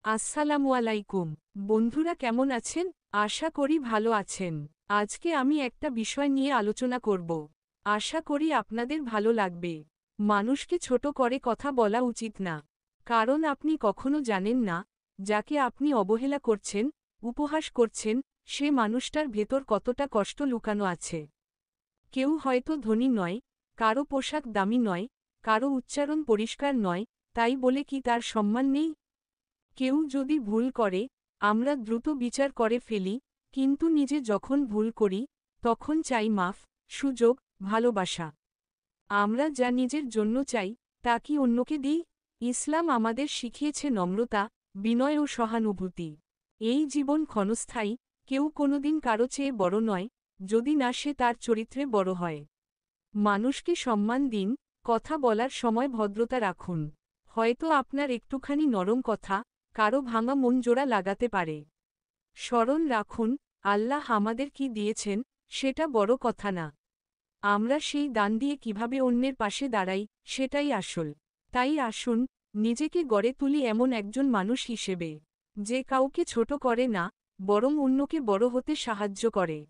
আসসালামু আলাইকুম বন্ধুরা, কেমন আছেন? আশা করি ভালো আছেন। আজকে আমি একটা বিষয় নিয়ে আলোচনা করব। আশা করি আপনাদের ভালো লাগবে। মানুষকে ছোট করে কথা বলা উচিত না। কারণ আপনি কখনো জানেন না, যাকে আপনি অবহেলা করছেন, উপহাস করছেন, সে মানুষটার ভেতর কতটা কষ্ট লুকানো আছে। কেউ হয়তো ধনী নয়, কারো পোশাক দামি নয়, কারো উচ্চারণ পরিষ্কার নয়, তাই বলে কি তার সম্মান নেই? কেউ যদি ভুল করে, আমরা দ্রুত বিচার করে ফেলি, কিন্তু নিজে যখন ভুল করি, তখন চাই মাফ, সুযোগ, ভালোবাসা। আমরা যা নিজের জন্য চাই, তা কি অন্যকে দিই? ইসলাম আমাদের শিখিয়েছে নম্রতা, বিনয় ও সহানুভূতি। এই জীবন ক্ষণস্থায়ী, কেউ কোনোদিন কারো চেয়ে বড় নয়, যদি না সে তার চরিত্রে বড় হয়। মানুষকে সম্মান দিন, কথা বলার সময় ভদ্রতা রাখুন। হয়তো আপনার একটুখানি নরম কথা কারো ভাঙা মন জোড়া লাগাতে পারে। স্মরণ রাখুন, আল্লাহ আমাদের কি দিয়েছেন, সেটা বড় কথা না। আমরা সেই দান দিয়ে কিভাবে অন্যের পাশে দাঁড়াই, সেটাই আসল। তাই আসুন, নিজেকে গড়ে তুলি এমন একজন মানুষ হিসেবে, যে কাউকে ছোট করে না, বরং অন্যকে বড় হতে সাহায্য করে।